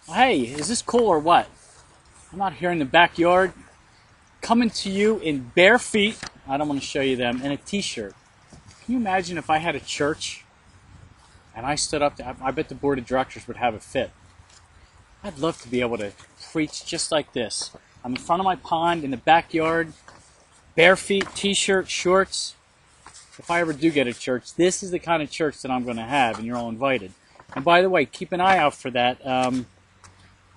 Hey, is this cool or what? I'm out here in the backyard, coming to you in bare feet. I don't want to show you them, and a t-shirt. Can you imagine if I had a church and I stood up? I bet the board of directors would have a fit. I'd love to be able to preach just like this. I'm in front of my pond in the backyard, bare feet, t-shirt, shorts. If I ever do get a church, this is the kind of church that I'm going to have, and you're all invited. And by the way, keep an eye out for that.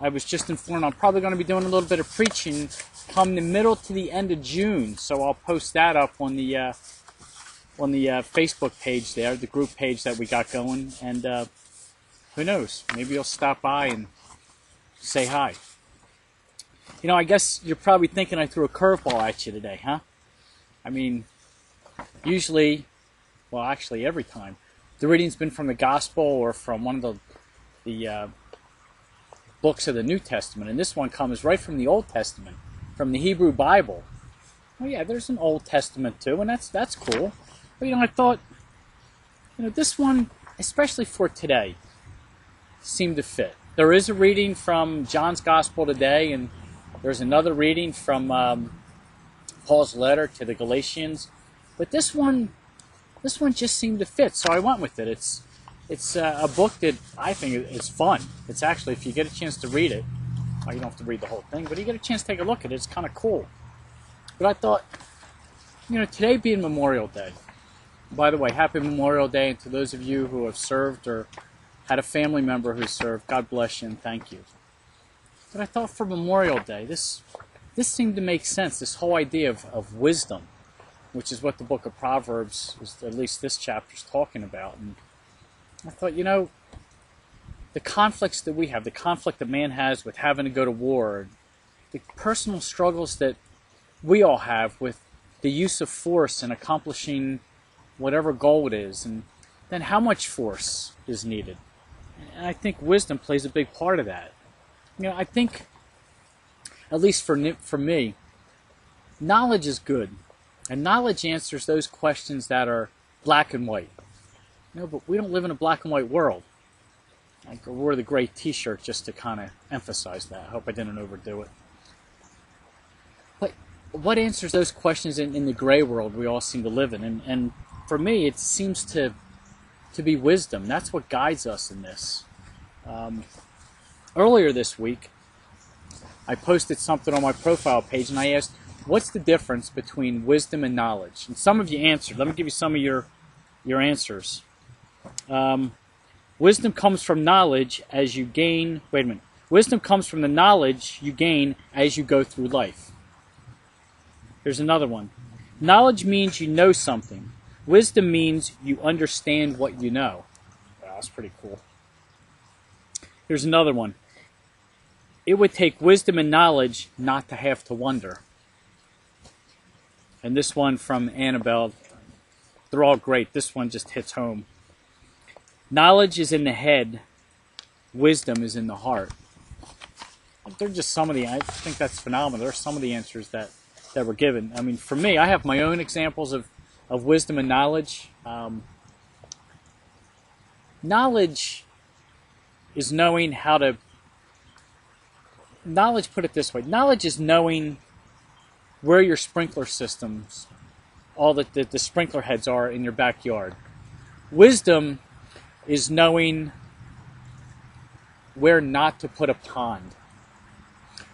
I was just informed I'm probably going to be doing a little bit of preaching come the middle to the end of June, so I'll post that up on the Facebook page there, the group page that we got going, and who knows, maybe you'll stop by and say hi. You know, I guess you're probably thinking I threw a curveball at you today, huh? I mean, usually, well, actually every time, the reading's been from the Gospel or from one of the books of the New Testament, and this one comes right from the Old Testament, from the Hebrew Bible. Oh yeah, there's an Old Testament too, and that's cool. But I thought, this one, especially for today, seemed to fit. There is a reading from John's Gospel today, and there's another reading from Paul's letter to the Galatians, but this one just seemed to fit, so I went with it. It's a book that I think is fun. It's actually, if you get a chance to read it, well, you don't have to read the whole thing, but you get a chance to take a look at it, it's kind of cool. But I thought, today being Memorial Day, by the way, happy Memorial Day, and to those of you who have served or had a family member who served, God bless you and thank you. But I thought for Memorial Day, this seemed to make sense, this whole idea of wisdom, which is what the book of Proverbs, at least this chapter, is talking about. And I thought, the conflicts that we have, the conflict that man has with having to go to war, the personal struggles that we all have with the use of force in accomplishing whatever goal it is, and then how much force is needed. And I think wisdom plays a big part of that. I think, at least for me, knowledge is good. And knowledge answers those questions that are black and white. But we don't live in a black and white world. I wore the gray t-shirt just to kind of emphasize that. I hope I didn't overdo it. But what answers those questions in the gray world we all seem to live in? And for me, it seems to be wisdom. That's what guides us in this. Earlier this week, I posted something on my profile page, and I asked, what's the difference between wisdom and knowledge? And some of you answered. Let me give you some of your answers. Wisdom comes from knowledge as you gain... Wait a minute. Wisdom comes from the knowledge you gain as you go through life. Here's another one. Knowledge means you know something. Wisdom means you understand what you know. Wow, that's pretty cool. Here's another one. It would take wisdom and knowledge not to have to wonder. And this one from Annabelle, they're all great. This one just hits home. Knowledge is in the head. Wisdom is in the heart. They're just some of the, I think that's phenomenal. They're some of the answers that were given. I mean, for me, I have my own examples of wisdom and knowledge. Knowledge is knowing how to... Knowledge, put it this way. Knowledge is knowing where your sprinkler systems, all the sprinkler heads are in your backyard. Wisdom is knowing where not to put a pond.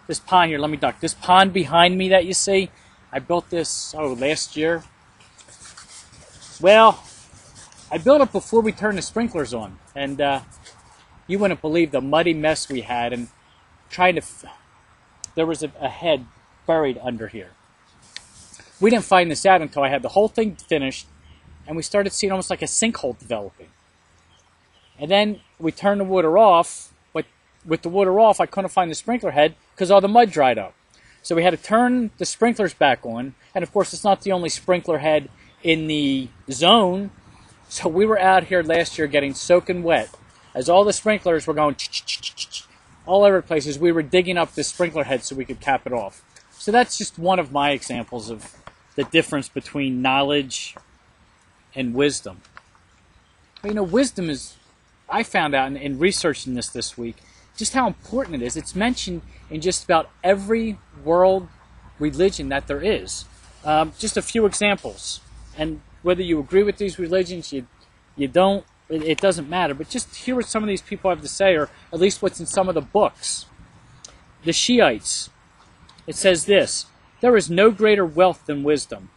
This pond here, let me duck. This pond behind me that you see, I built this, last year. Well, I built it before we turned the sprinklers on. And you wouldn't believe the muddy mess we had. And there was a head buried under here. We didn't find this out until I had the whole thing finished, and we started seeing almost like a sinkhole developing. And then we turned the water off, but with the water off, I couldn't find the sprinkler head because all the mud dried up. So we had to turn the sprinklers back on, and of course it's not the only sprinkler head in the zone, so we were out here last year getting soaking wet. As all the sprinklers were going all over the places, we were digging up the sprinkler head so we could cap it off. So that's just one of my examples of the difference between knowledge and wisdom. But, wisdom is, I found out in researching this week, just how important it is. It's mentioned in just about every world religion that there is. Just a few examples. And whether you agree with these religions, you don't, it doesn't matter. But just hear what some of these people have to say, or at least what's in some of the books. The Shiites, it says this: there is no greater wealth than wisdom,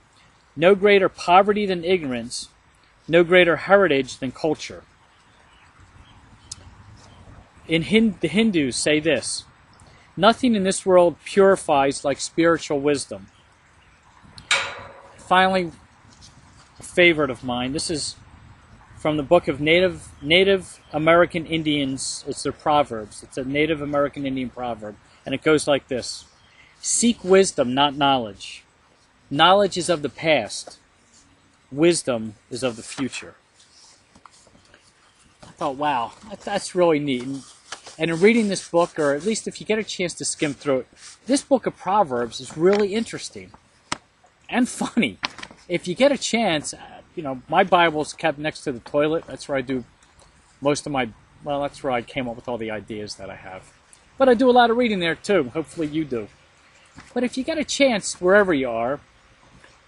no greater poverty than ignorance, no greater heritage than culture. The Hindus say this: nothing in this world purifies like spiritual wisdom. Finally, a favorite of mine. This is from the book of Native American Indians. It's their Proverbs. It's a Native American Indian proverb. And it goes like this: seek wisdom, not knowledge. Knowledge is of the past. Wisdom is of the future. I thought, wow, that's really neat. And in reading this book, or at least if you get a chance to skim through it, this book of Proverbs is really interesting and funny. If you get a chance, my Bible's kept next to the toilet. That's where I do most of that's where I came up with all the ideas that I have. But I do a lot of reading there too. Hopefully you do. But if you get a chance, wherever you are,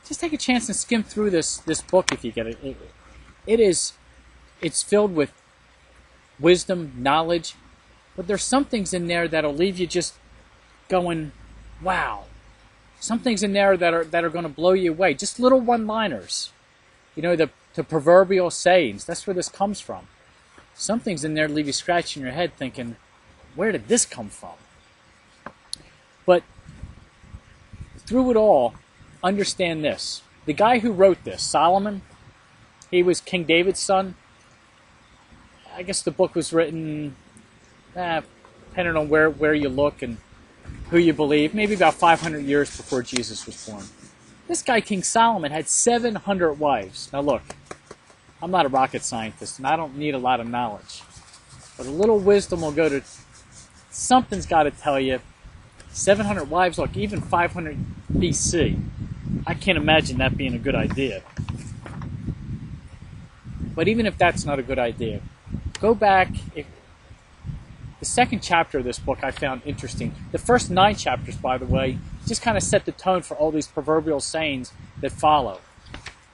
just take a chance and skim through this book if you get it. It's filled with wisdom, knowledge, but there's some things in there that'll leave you just going, wow. Some things in there that are going to blow you away. Just little one-liners. The proverbial sayings. That's where this comes from. Some things in there leave you scratching your head thinking, where did this come from? But through it all, understand this. The guy who wrote this, Solomon, he was King David's son. I guess the book was written, depending on where you look and who you believe, maybe about 500 years before Jesus was born. This guy, King Solomon, had 700 wives. Now look, I'm not a rocket scientist, and I don't need a lot of knowledge. But a little wisdom will go to... Something's got to tell you, 700 wives, look, even 500 BC. I can't imagine that being a good idea. But even if that's not a good idea, go back. The second chapter of this book I found interesting. The first 9 chapters, by the way, just kind of set the tone for all these proverbial sayings that follow.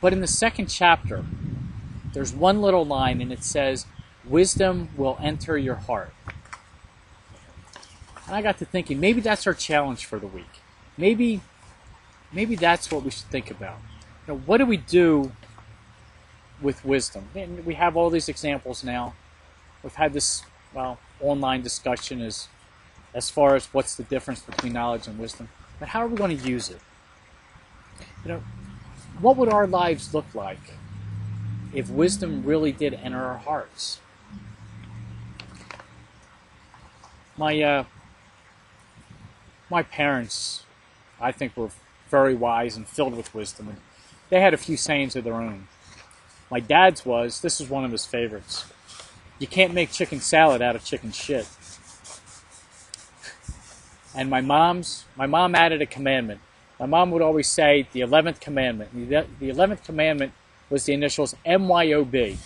But in the second chapter, there's one little line, and it says, wisdom will enter your heart. And I got to thinking, maybe that's our challenge for the week. Maybe that's what we should think about. What do we do with wisdom? And we have all these examples now. We've had this, online discussion as far as what's the difference between knowledge and wisdom. But how are we going to use it? What would our lives look like if wisdom really did enter our hearts? My parents, I think, were very wise and filled with wisdom, and they had a few sayings of their own. My dad's this is one of his favorites: you can't make chicken salad out of chicken shit. And my mom added a commandment. My mom would always say the 11th commandment. The 11th commandment was the initials MYOB.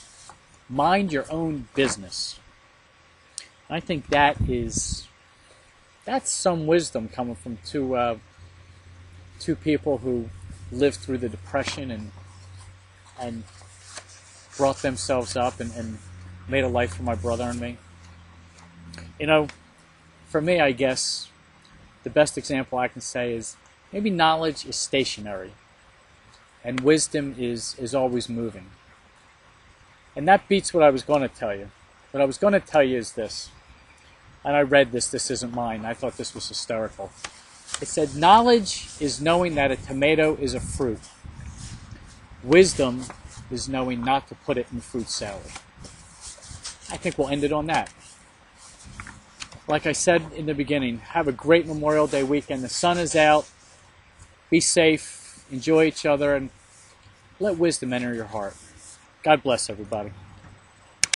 Mind your own business. And I think that's some wisdom coming from two people who lived through the Depression and brought themselves up and made a life for my brother and me. For me, I guess the best example I can say is maybe knowledge is stationary and wisdom is always moving. And that beats what I was going to tell you. What I was going to tell you is this. And I read this isn't mine. I thought this was hysterical. It said, knowledge is knowing that a tomato is a fruit. Wisdom is knowing not to put it in fruit salad. I think we'll end it on that. Like I said in the beginning, have a great Memorial Day weekend. The sun is out. Be safe. Enjoy each other. And let wisdom enter your heart. God bless everybody.